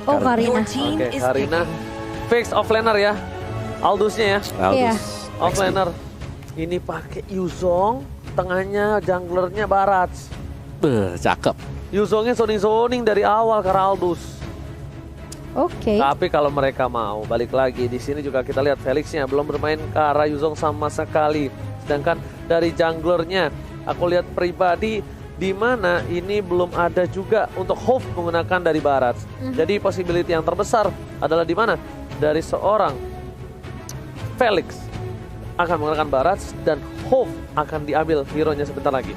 Oh, Karina. Oke, Karina. Fix offlaner ya. Aldusnya ya. Iya. Offlaner. Ini pakai Yuzong, tengahnya junglernya Barats. Cakep. Yuzongnya zoning-zoning dari awal karena Aldous. Oke. Tapi kalau mereka mau balik lagi di sini juga kita lihat Felixnya belum bermain ke arah Yuzong sama sekali. Sedangkan dari junglernya aku lihat pribadi di mana ini belum ada juga untuk Hove menggunakan dari Barats. Jadi possibility yang terbesar adalah di mana dari seorang Felix akan menggunakan Barats dan Hove akan diambil hero-nya sebentar lagi.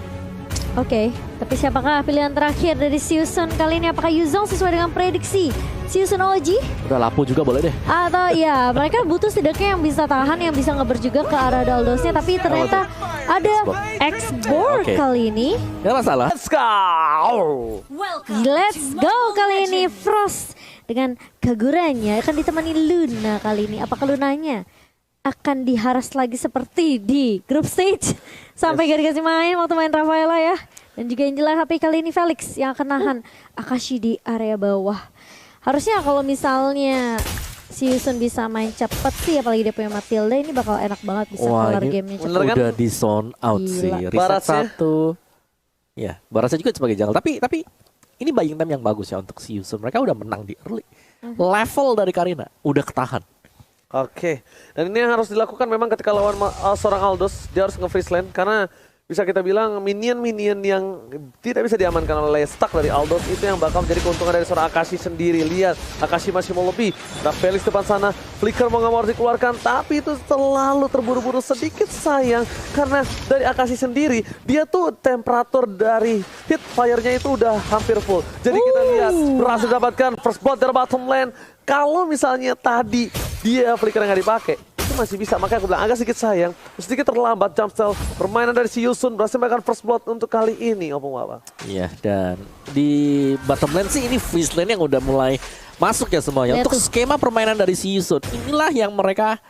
Oke, tapi siapakah pilihan terakhir dari Siusun kali ini? Apakah Yuzong sesuai dengan prediksi Siusun OG? Udah lapu juga boleh deh. Atau ya mereka butuh setidaknya yang bisa tahan, yang bisa ngeber juga ke arah Daldosnya. Tapi ternyata ada X-Borg kali ini. Gak masalah. Let's go! Let's go kali ini Frost dengan kegurannya akan ditemani Luna kali ini. Apakah Lunanya akan diharas lagi seperti di group stage sampai gak dikasih main waktu main Rafaela ya. Dan juga Angela, tapi kali ini Felix yang akan nahan Akashi di area bawah. Harusnya kalau misalnya si Yusun bisa main cepet sih, apalagi dia punya Matilda, ini bakal enak banget bisa kelar gamenya cepet. Udah di zone out sih. Reset satu. Ya, Barasnya juga sebagai jungle. Tapi ini buying time yang bagus ya untuk si Yusun. Mereka udah menang di early. Level dari Karina udah ketahan. Oke, dan ini yang harus dilakukan memang ketika lawan seorang Aldous, dia harus nge-freeze lane karena bisa kita bilang minion-minion yang tidak bisa diamankan oleh stack dari Aldous itu yang bakal menjadi keuntungan dari seorang Akashi sendiri. Lihat, Akashi masih mau lebih. Nah, Felix depan sana, Flicker mau nggak mau harus dikeluarkan, tapi itu selalu terburu-buru, sedikit sayang karena dari Akashi sendiri, dia tuh temperatur dari hit fire-nya itu udah hampir full. Jadi kita lihat, berhasil dapatkan first blood dari bottom lane. Kalau misalnya tadi dia flicker nggak dipakai, itu masih bisa. Makanya aku bilang agak sedikit sayang, sedikit terlambat jump style. Permainan dari si Yusun berhasil melakukan first blood untuk kali ini, Opung Wawa. Iya, dan di bottom lane sih ini freeze lane yang udah mulai masuk ya semuanya. Untuk skema permainan dari si Yusun, inilah yang mereka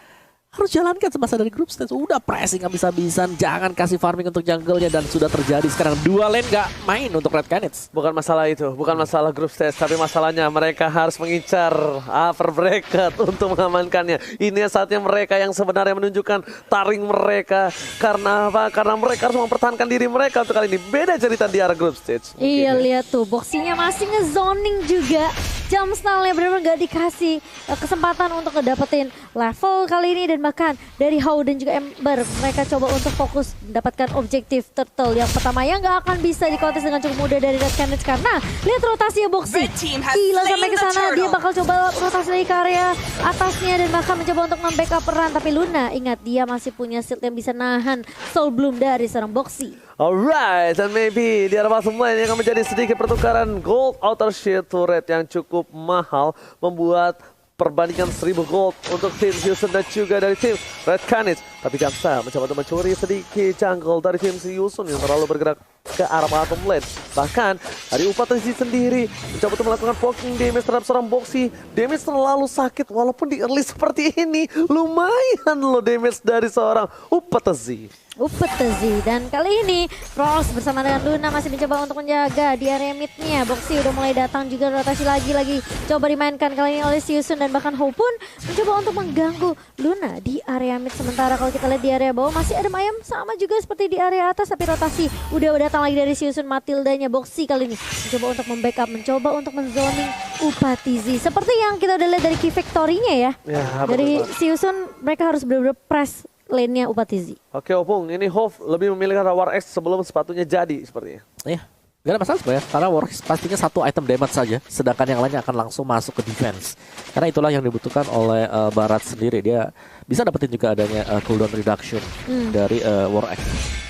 harus jalankan semasa dari group stage. Udah pressing habis-habisan, jangan kasih farming untuk jungle-nya, dan sudah terjadi sekarang dua lane gak main untuk Red Canids. Bukan masalah itu, bukan masalah group stage, tapi masalahnya mereka harus mengincar upper bracket untuk mengamankannya. Ini saatnya mereka yang sebenarnya menunjukkan taring mereka. Karena apa? Karena mereka harus mempertahankan diri mereka untuk kali ini. Beda cerita di arah group stage. Iya, lihat tuh, boxinya masih ngezoning juga. Jump style-nya benar-benar gak dikasih kesempatan untuk ngedapetin level kali ini. Dan bahkan dari How dan juga Ember, mereka coba untuk fokus mendapatkan objektif turtle. Yang pertama yang gak akan bisa dikontes dengan cukup mudah dari Red Canids karena lihat rotasinya Boxy. Gila, sampai ke sana dia bakal coba rotasi lagi ke area atasnya dan bahkan mencoba untuk membackup peran. Tapi Luna, ingat dia masih punya shield yang bisa nahan Soul Bloom dari seorang Boxy. Alright, dan maybe di arah bottom lane yang akan menjadi sedikit pertukaran gold outer shield turret yang cukup mahal, membuat perbandingan 1000 gold untuk tim Houston dan juga dari tim Red Canids. Tapi Jamsa mencoba untuk mencuri sedikit jungle dari tim Houston yang terlalu bergerak ke arah bottom lane. Bahkan dari Upatezi sendiri mencoba untuk melakukan poking damage terhadap seorang Boxy. Damage terlalu sakit walaupun di early seperti ini. Lumayan loh damage dari seorang Upatezi. Dan kali ini Frost bersama dengan Luna masih mencoba untuk menjaga di area mid-nya. Boxy udah mulai datang juga, rotasi lagi coba dimainkan kali ini oleh Siusun dan bahkan Ho pun mencoba untuk mengganggu Luna di area mid. Sementara kalau kita lihat di area bawah masih ada Mayam sama juga seperti di area atas, tapi rotasi udah datang lagi dari Siusun. Matildanya Boxy kali ini mencoba untuk membackup, mencoba untuk menzoning Upatizi. Seperti yang kita udah lihat dari key victory-nya ya. Dari Siusun mereka harus benar-benar press lane-nya Upatizi. Oke Opung, ini Hove lebih memilih War X sebelum sepatunya jadi sepertinya. Iya, gak ada masalah sebenarnya, karena War X pastinya satu item damage saja, sedangkan yang lainnya akan langsung masuk ke defense. Karena itulah yang dibutuhkan oleh Barat sendiri, dia bisa dapetin juga adanya cooldown reduction dari War X.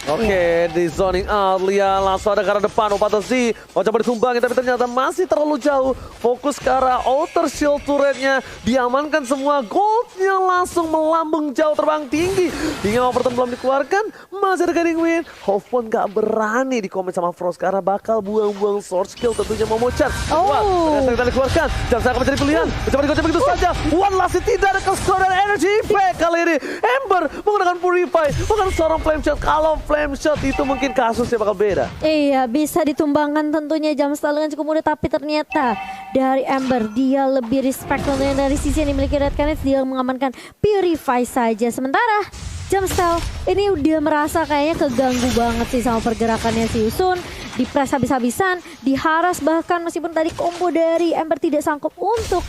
Oke, di zoning out, lihat langsung ada ke arah depan. Upatezi mau coba ditumbangin tapi ternyata masih terlalu jauh. Fokus ke arah outer shield turretnya, diamankan semua. Goldnya langsung melambung jauh, terbang tinggi. Hingga Overton belum dikeluarkan, masih ada Guiding Wind. Hoff pun gak berani dikomen sama Frost karena bakal buang-buang sword skill, tentunya mau mocat. Kita dikeluarkan, Jamsa akan menjadi pilihan. Mencoba digocek begitu saja. One last tidak ada ke score dan energy impact kali ini. Ember menggunakan Purify, bukan seorang flame shot. Kalau flame shot itu mungkin kasusnya bakal beda. Iya, bisa ditumbangkan tentunya Jamstal dengan cukup mudah, tapi ternyata dari Ember dia lebih respect tentunya dari sisi yang dimiliki Red Canids, dia mengamankan Purify saja. Sementara Jamstal ini udah merasa kayaknya keganggu banget sih sama pergerakannya si Yusun. Dipres habis-habisan, diharas bahkan meskipun tadi combo dari Ember tidak sanggup untuk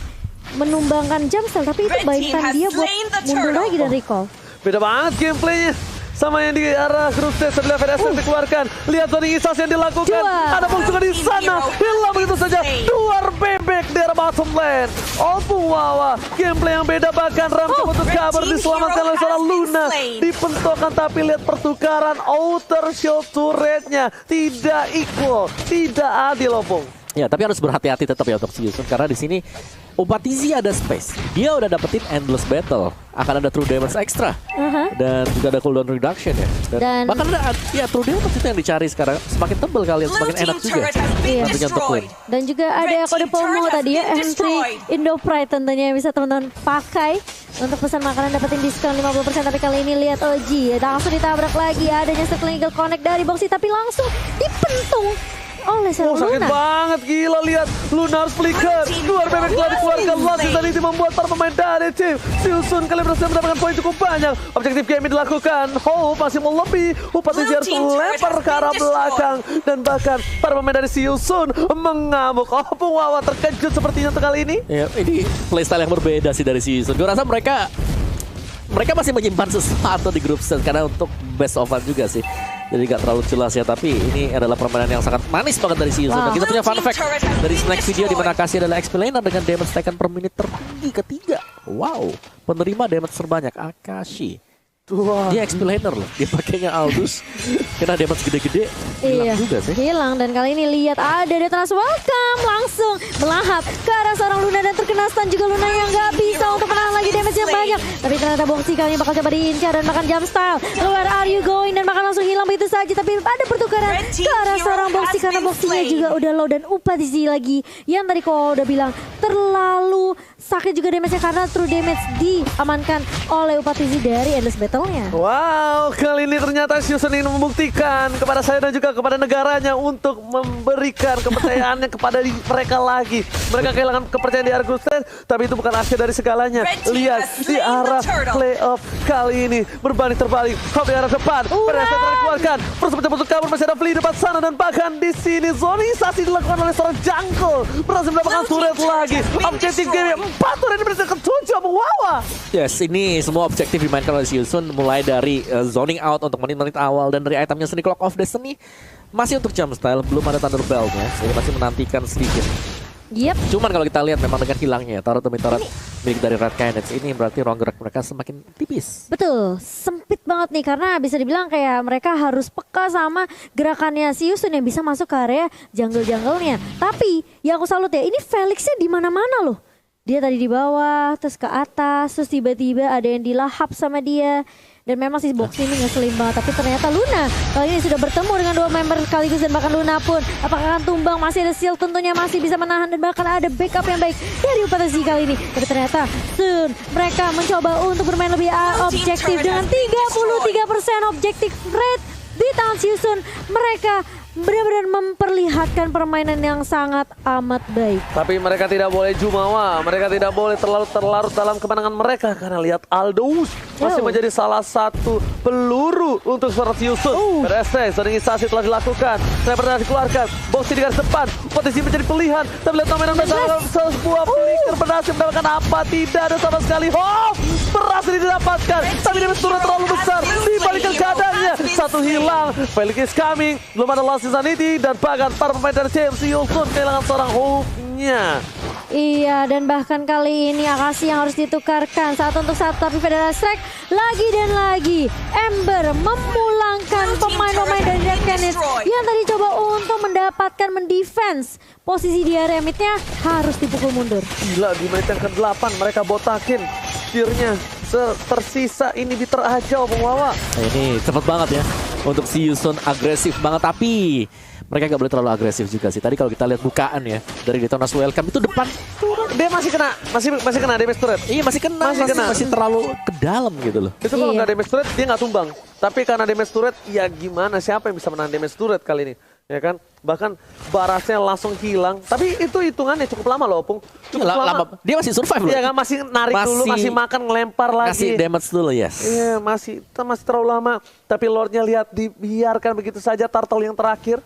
menumbangkan Jamstal, tapi itu baikan dia buat mundur lagi dan recall. Beda banget gameplaynya sama yang di arah grup stage. Setelah VDS dikeluarkan, lihat Zoning Isas yang dilakukan. Ada bom juga di sana, hilang begitu saja. Duar bebek di arah bottom lane. Opung Wawa, gameplay yang beda, bahkan Ram untuk kabur, diselamatkan oleh seorang Luna. Dipentokkan, tapi lihat pertukaran outer shot turretnya tidak equal, tidak adil Opung. Ya, tapi harus berhati-hati tetap ya untuk si Yusun, karena di sini Upatizi ada space. Dia udah dapetin endless battle, akan ada true damage extra, dan juga ada cooldown reduction ya. Dan bahkan ada ya true damage itu yang dicari sekarang, semakin tebal kalian, semakin enak juga tentunya untuk win. Dan juga ada kode promo tadi ya, entry Indo Pride tentunya yang bisa teman-teman pakai untuk pesan makanan, dapetin diskon 50%. Tapi kali ini lihat OG langsung ditabrak lagi, adanya Circling Eagle Connect dari Boxy, tapi langsung dipentung oleh sakit Luna. banget, gila, lihat Luna harus flicker. Duar bebek telah dikeluarkan, Last dan itu membuat para pemain dari tim Silsun kalian berhasil mendapatkan poin cukup banyak. Objektif game dilakukan, Hope masih mau lebih, Upatizi harus melempar ke arah belakang, dan bahkan para pemain dari Silsun mengamuk. Opung Wawa terkejut sepertinya untuk kali ini. Ya, ini playstyle yang berbeda sih dari Silsun. Gue rasa mereka masih menyimpan sesuatu di grup stage, karena untuk best of one juga sih. Jadi gak terlalu jelas ya, tapi ini adalah permainan yang sangat manis banget dari Silsun. Dan kita punya fun fact dari snack video, di mana Akashi adalah explainer dengan damage taken per menit tertinggi ketiga. Wow, penerima damage terbanyak Akashi. Dia explainer loh, dia pakainya Aldous, kena damage gede-gede, hilang juga sih. Hilang, dan kali ini lihat ada Detrans welcome, langsung melahap ke arah seorang Luna, dan terkena stun juga Luna yang gak bisa untuk menahan lagi damage yang banyak. Tapi ternyata Boxy kali ini bakal coba diincar dan makan Jamstyle. Where are you going? Dan makan langsung hilang begitu saja, tapi ada pertukaran ke arah seorang Boxy karena Boxy-nya juga udah low, dan Upatizi lagi yang tadi kau udah bilang terlalu sakit juga damage-nya karena true damage diamankan oleh Upatizi dari Endless Battle. Wow, kali ini ternyata Silsun ingin membuktikan kepada saya dan juga kepada negaranya untuk memberikan kepercayaannya kepada mereka lagi. Mereka kehilangan kepercayaan di arah grup stage, tapi itu bukan akhir dari segalanya. Lihat di arah playoff kali ini berbanding terbalik. Hope di arah depan, Perasa dikeluarkan, terus mencoba untuk kabur, masih ada Flea depan sana, dan bahkan di sini zonisasi dilakukan oleh seorang jungle, berhasil mendapatkan turret lagi. Objektif game 4 turret berhasil ke-7 Opung Wawa. Yes, ini semua objektif dimainkan oleh Silsun, mulai dari zoning out untuk menit-menit awal, dan dari itemnya sendiri Clock of Destiny masih untuk Jamstyle, belum ada Thunder Belt-nya, jadi masih menantikan sedikit. Cuman kalau kita lihat memang dengan hilangnya turret demi turret milik dari Red Canids, ini berarti ruang gerak mereka semakin tipis. Betul, sempit banget nih, karena bisa dibilang kayak mereka harus peka sama gerakannya si Yusun yang bisa masuk ke area jungle-jungle-nya. Tapi yang aku salut ya, ini Felix-nya di mana-mana loh. Dia tadi di bawah, terus ke atas, terus tiba-tiba ada yang dilahap sama dia. Dan memang si Boxy ini ngeselin banget, tapi ternyata Luna kali ini sudah bertemu dengan dua member sekaligus, dan bahkan Luna pun apakah akan tumbang, masih ada shield tentunya, masih bisa menahan, dan bahkan ada backup yang baik dari Upatizi kali ini. Tapi ternyata soon mereka mencoba untuk bermain lebih objektif dengan 33% objektif rate di tangan Silsun. Mereka benar-benar memperlihatkan permainan yang sangat amat baik. Tapi mereka tidak boleh jumawa, mereka tidak boleh terlalu terlarut dalam kemenangan mereka, karena lihat Aldous masih menjadi salah satu peluru untuk suara Silsun. Rese, zoningisasi telah dilakukan, sniper telah dikeluarkan, Boxy di garis depan, Upatizi menjadi pilihan, tapi lihat nomor dalam sebuah flicker berhasil mendapatkan apa? Tidak ada sama sekali. Hope berhasil didapatkan, tapi dia turun terlalu besar dibalikan keadaannya. Satu hilang, Felix is coming, belum ada last Insanity, dan bahkan para pemain dari CMC Silsun kehilangan seorang Hope-nya. Iya, dan bahkan kali ini Akashi yang harus ditukarkan satu untuk satu, tapi Federal Strike lagi dan lagi. Ember memulangkan pemain-pemain dari Red Canids yang tadi coba untuk mendapatkan mendefense posisi di area mid-nya harus dipukul mundur. Gila, di menit yang ke-8 mereka botakin cheer-nya. Tersisa ini bitter aja Opung Wawa. Ini cepet banget ya untuk si Yusun, agresif banget, tapi mereka gak boleh terlalu agresif juga sih. Tadi kalau kita lihat bukaan ya dari Detonas Welcome itu depan, dia masih kena, masih kena damage turret. Iya masih kena, masih terlalu ke dalam gitu loh. Itu kalau nggak damage turret dia nggak tumbang. Tapi karena damage turret, ya gimana? Siapa yang bisa menang damage turret kali ini? Ya kan? Bahkan barasnya langsung hilang. Tapi itu hitungannya cukup lama loh, Opung. Cukup lama. Dia masih survive loh. Iya kan, masih narik dulu, masih makan, ngelempar lagi. Masih damage dulu, yes. Iya, masih terlalu lama. Tapi Lordnya lihat dibiarkan begitu saja Turtle yang terakhir.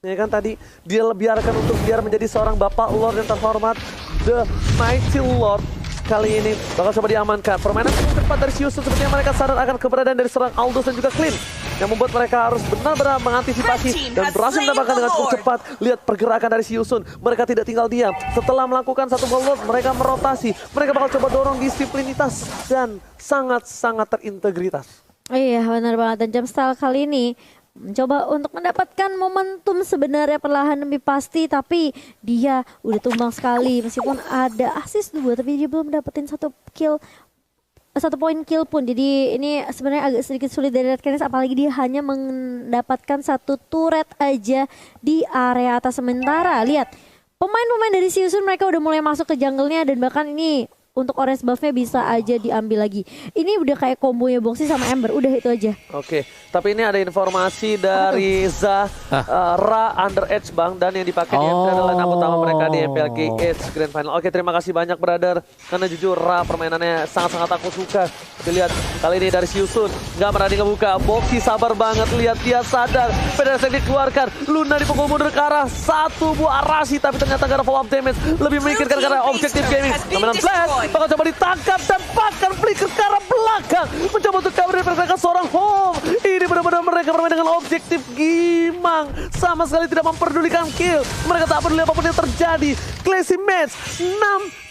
Ya kan tadi dia biarkan untuk biar menjadi seorang bapak Lord yang terhormat. The Mighty Lord kali ini bakal coba diamankan. Permainan cukup cepat dari Siusun, sepertinya mereka sadar akan keberadaan dari seorang Aldous dan juga Clean, yang membuat mereka harus benar-benar mengantisipasi dan berhasil mendapatkan dengan cukup cepat. Lihat pergerakan dari Siusun, mereka tidak tinggal diam. Setelah melakukan satu Lord, mereka merotasi. Mereka bakal coba dorong disiplinitas dan sangat-sangat terintegritas. Iya benar banget, dan Jamstyle kali ini mencoba untuk mendapatkan momentum sebenarnya perlahan demi pasti, tapi dia udah tumbang sekali meskipun ada assist 2 tapi dia belum dapetin satu poin kill pun. Jadi ini sebenarnya agak sedikit sulit dari Red Canids, apalagi dia hanya mendapatkan satu turret aja di area atas. Sementara lihat pemain-pemain dari Siusun, mereka udah mulai masuk ke jungle-nya, dan bahkan ini untuk orange buff-nya bisa aja diambil lagi. Ini udah kayak kombonya Boxy sama Ember, udah itu aja. Oke, tapi ini ada informasi dari Za, Ra under Edge Bang, dan yang dipakai di MPL adalah line up utama mereka di MPLG Edge Grand Final. Oke, terima kasih banyak brother, karena jujur Ra permainannya sangat-sangat aku suka. Tapi lihat kali ini dari Siusun, nggak berani ngebuka. Boxy sabar banget, lihat dia sadar. Pedasnya dikeluarkan, Luna dipukul mundur ke arah satu buah Arashi, tapi ternyata gak ada follow up damage. Lebih memikirkan karena objektif gaming. Kemenangan Flash bakal coba ditangkap dan bahkan flicker ke arah belakang, mencoba untuk kabur dari pergerakan seorang Home. Ini benar-benar mereka bermain dengan objektif gimang, sama sekali tidak memperdulikan kill. Mereka tak peduli apapun yang terjadi. Classy match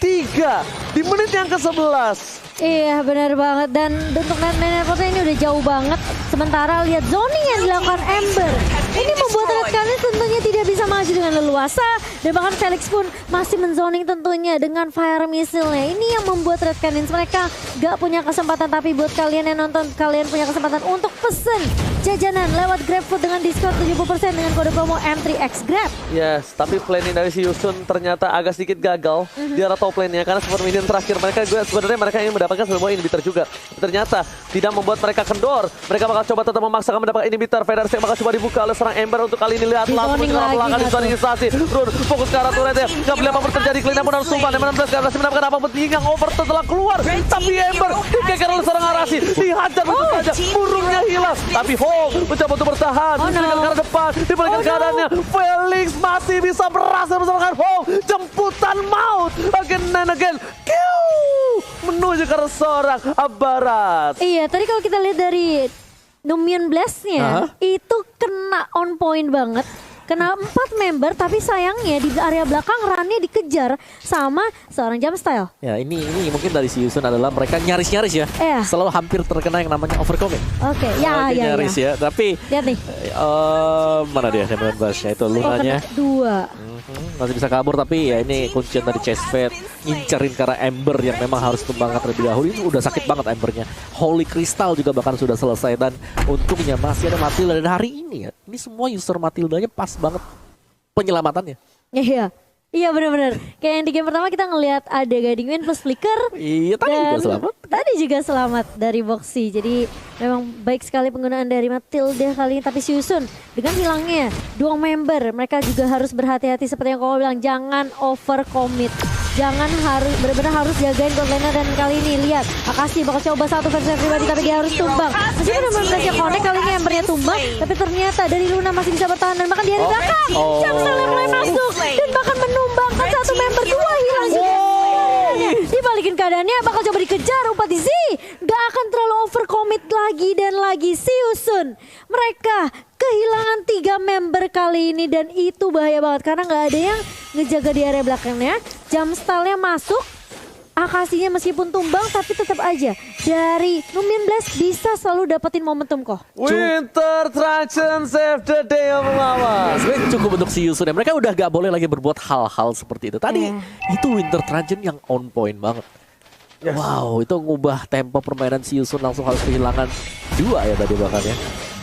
6-3 di menit yang ke-11. Iya benar banget, dan untuk main ini udah jauh banget. Sementara lihat zoning yang dilakukan Ember, ini membuat Red Canids tentunya tidak bisa maju dengan leluasa, dan bahkan Felix pun masih menzoning tentunya dengan fire missile-nya. Ini yang membuat Red Canids mereka gak punya kesempatan. Tapi buat kalian yang nonton, kalian punya kesempatan untuk pesen jajanan lewat GrabFood dengan diskon 70% dengan kode promo M3XGrab. Yes, tapi planning dari Siusun ternyata agak sedikit gagal di arah top lane-nya, karena super minion terakhir mereka sebenarnya mereka ingin mendapatkan semua inhibitor juga. Ternyata tidak membuat mereka kendor. Mereka bakal coba tetap memaksakan mendapatkan inhibitor. Federasi yang bakal coba dibuka oleh seorang Ember. Untuk kali ini lihat langsung ke arah belakang di zona instansi. Run fokus ke arah turretnya. Gak boleh apapun terjadi. Clean pun harus sumpah. Yang 16 Federasi mendapatkan apapun. Yang over telah keluar. Tapi Ember dikejar oleh seorang Arashi. Dihajar begitu saja. Burungnya hilang. Tapi Home mencoba untuk bertahan. Diberikan ke arah depan. Diberikan keadaannya. Felix masih bisa berhasil bersama dengan Home. Jemputan maut. Again and again. Menuju ke arah seorang Barat. Iya, tadi kalau kita lihat dari Numian Blast-nya itu kena on point banget. Kena 4 member, tapi sayangnya di area belakang Rannya dikejar sama seorang Jamstyle. Ya ini mungkin dari Siusun adalah mereka nyaris-nyaris ya. Selalu hampir terkena yang namanya overcommit. Oke, ya. Nyaris ya, tapi lihat nih. Mana dia Numian Blast-nya itu Lunanya. 2. Masih bisa kabur, tapi ya ini kuncian dari Chase Fate ngincerin ke arah Ember yang memang harus tumbangkan terlebih dahulu. Ini udah sakit banget Embernya. Holy Crystal juga bahkan sudah selesai, dan untungnya masih ada Matilda. Dan hari ini ya, ini semua user Matildanya pas banget penyelamatannya. Iya benar-benar. Kayak yang di game pertama kita ngelihat ada Guiding Wind plus Flicker. Iya, tadi juga selamat. Tadi juga selamat dari Boxy. Jadi memang baik sekali penggunaan dari Matilda kali ini. Tapi Siusun dengan hilangnya 2 member, mereka juga harus berhati-hati seperti yang kau bilang. Jangan overcommit. Jangan benar-benar harus jagain gold lane. Dan kali ini lihat Akashi bakal coba satu versi pribadi, tapi dia harus tumbang. Meskipun udah berhasil connect, kali ini Embernya tumbang, tapi ternyata dari Luna masih bisa bertahan, dan bahkan dia di belakang. Jamstyle mulai masuk dan bahkan menumbangkan satu member. 2 hilang juga. Dibalikin keadaannya, bakal coba dikejar. Upati Z gak akan terlalu overcommit lagi, dan lagi Siusun mereka kehilangan 3 member kali ini, dan itu bahaya banget karena nggak ada yang ngejaga di area belakangnya. Jamstyle-nya masuk, Akashinya meskipun tumbang tapi tetap aja dari Numian Blast bisa selalu dapetin momentum kok. Winter Trajan save the day of melawan. Sebenarnya cukup untuk Siusun ya. Mereka udah gak boleh lagi berbuat hal-hal seperti itu. Tadi itu Winter Trajan yang on point banget. Wow, itu ngubah tempo permainan Siusun, langsung harus kehilangan 2 ya tadi bahkan ya.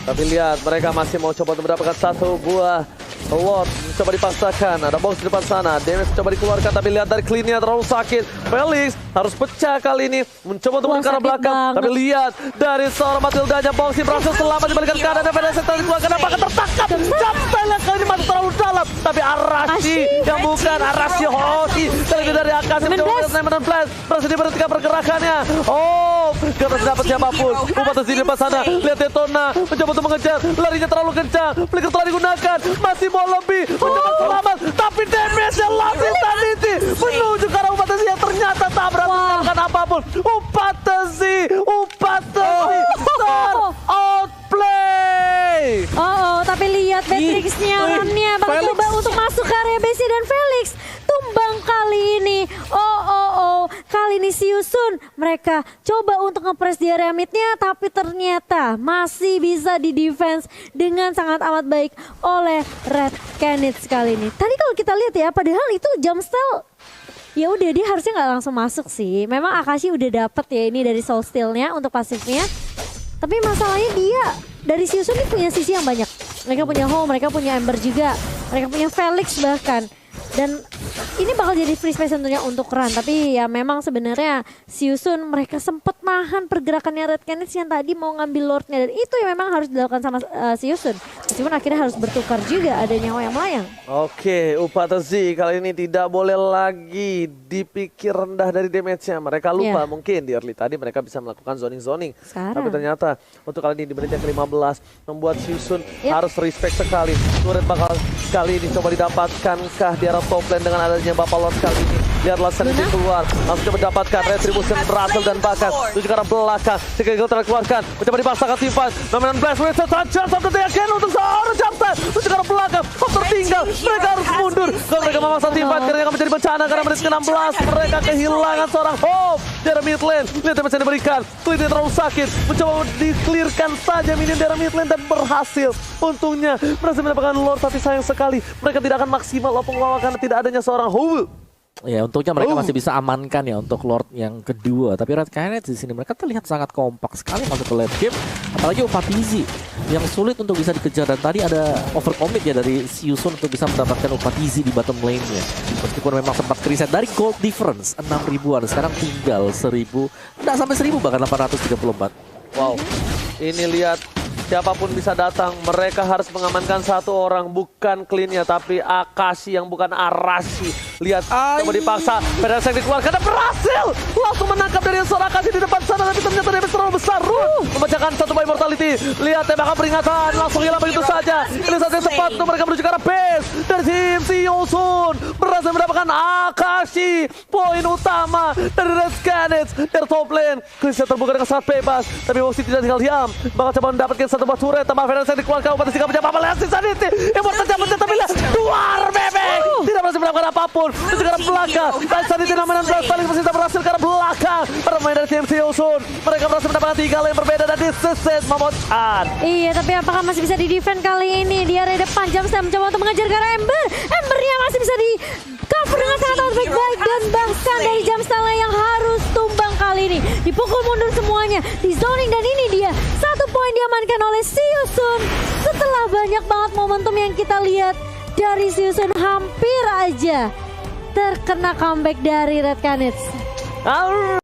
Tapi lihat mereka masih mau coba untuk mendapatkan satu buah Lord coba dipaksakan, ada box di depan sana. Damage coba dikeluarkan, tapi lihat dari clean-nya terlalu sakit. Felix harus pecah kali ini, mencoba untuk ke arah belakang. banget. Tapi lihat dari seorang Matildanya, Boxy berhasil selamat dibalikan ke kanan. Dan Vanessa dikeluarkan, apakah tertangkap? Jumpstyle kali ini masuk terlalu dalam. Tapi Arashi yang bukan Arashi Hoshi. Kali ini dari Akashi mencoba Diamond Flash. Berhasil diberhentikan pergerakannya. Oh, gak berhasil dapat siapapun. Upatas di depan sana. Lihat Detona mencoba untuk mengejar. Larinya terlalu kencang. Flicker telah digunakan. Masih mau lebih. Mencoba selamat. Tapi damage-nya langsung Sanity. Menuju ke arah Upatas yang ternyata tak berhasil melakukan apapun. Upatasi outplay. Tapi lihat Matrix-nya, runnya bakal coba untuk masuk ke area base dan Felix tumbang kali ini. Kali ini Siusun mereka coba untuk nge-press di area mid-nya, tapi ternyata masih bisa di defense dengan sangat amat baik oleh Red Canids kali ini. Tadi kalau kita lihat ya, padahal itu jumpstyle ya udah dia harusnya nggak langsung masuk sih. Memang Akashi udah dapet ya ini dari Soul Steal-nya untuk pasifnya. Tapi masalahnya dia dari Siusun ini punya sisi yang banyak. Mereka punya Home, mereka punya Ember juga. Mereka punya Felix bahkan. Dan ini bakal jadi free space tentunya untuk run. Tapi ya memang sebenarnya Siusun mereka sempat nahan pergerakannya Red Canids yang tadi mau ngambil Lordnya. Dan itu yang memang harus dilakukan sama Siusun. Meskipun akhirnya harus bertukar juga, ada nyawa yang melayang. Oke, Upatasi kali ini tidak boleh lagi dipikir rendah dari damage-nya. Mereka lupa mungkin di early tadi mereka bisa melakukan zoning-zoning. Tapi ternyata untuk kali ini di menit yang ke-15 membuat Siusun harus respect sekali. Turret bakal kali ini coba didapatkankah di arah top lane dengan adanya Bapak Lord kali ini. Lihatlah Sanity keluar, langsung coba mendapatkan Retribution berhasil dan bahkan tujuh ke arah belakang. Jika Eagle terkeluarkan, mencoba dipaksakan Simpan. Dominant Blast with a chance of the day again untuk seorang jumpstyle. Tujuh ke arah belakang, tertinggal. Mereka harus mundur. Kalau mereka memaksa Simpan, karena akan menjadi bencana karena menit ke-16. Mereka kehilangan seorang Hope dari mid lane. Lihat damage yang diberikan, clean-nya terlalu sakit. Mencoba di-clearkan saja minion dari mid lane dan berhasil. Untungnya berhasil mendapatkan Lord, tapi sayang sekali mereka tidak akan maksimal lawan karena tidak adanya seorang Hope. Ya untungnya mereka masih bisa amankan ya untuk Lord yang kedua. Tapi Red Canids di sini mereka terlihat sangat kompak sekali masuk ke late game. Apalagi Upatizi yang sulit untuk bisa dikejar. Dan tadi ada overcommit ya dari Siusun untuk bisa mendapatkan Upatizi di bottom lane-nya. Meskipun memang sempat kriset dari gold difference 6 ribuan. Sekarang tinggal 1000, tidak sampai 1000 bahkan 834. Wow, ini lihat. Siapapun bisa datang, mereka harus mengamankan satu orang, bukan clean-nya, tapi Akashi yang bukan Arashi. Lihat, coba dipaksa, Pedasek dikeluarkan dan berhasil! Langsung menangkap dari seorang Akashi di depan sana, tapi ternyata damage terlalu besar. Memecahkan satu buah immortality. Lihat, tembakan peringatan, langsung hilang begitu saja. Ini saat yang tepat untuk mereka menuju ke arah base. Dari tim Siusun, berhasil mendapatkan Akashi. Poin utama dari Red Canids, dari top lane. Krisnya terbuka dengan sangat bebas, tapi Woxy tidak tinggal diam. Bakal coba mendapatkan satu buah turret, tambah Vanessa yang dikeluarkan, Upatas tidak punya apa-apa, lihat si Sanity. Immortal dapat tapi lihat, luar bebek. Tidak berhasil melakukan apapun, itu ke arah belakang. Dan Sanity namanya paling tidak berhasil ke arah belakang. Permain dari tim Siusun, mereka berhasil mendapatkan 3 lane berbeda dan diseset Mamochan. Iya, tapi apakah masih bisa di-defend kali ini? Di area depan, Jumpstyle mencoba untuk mengejar ke arah Ember. Embernya masih bisa di cover dengan sangat baik-baik. Dan bahkan dari Jumpstyle yang harus tumbang kali ini. Dipukul mundur semuanya, di zoning, dan ini dia. 1 poin diamankan oleh Siusun. Setelah banyak banget momentum yang kita lihat dari Siusun, hampir aja terkena comeback dari Red Canids.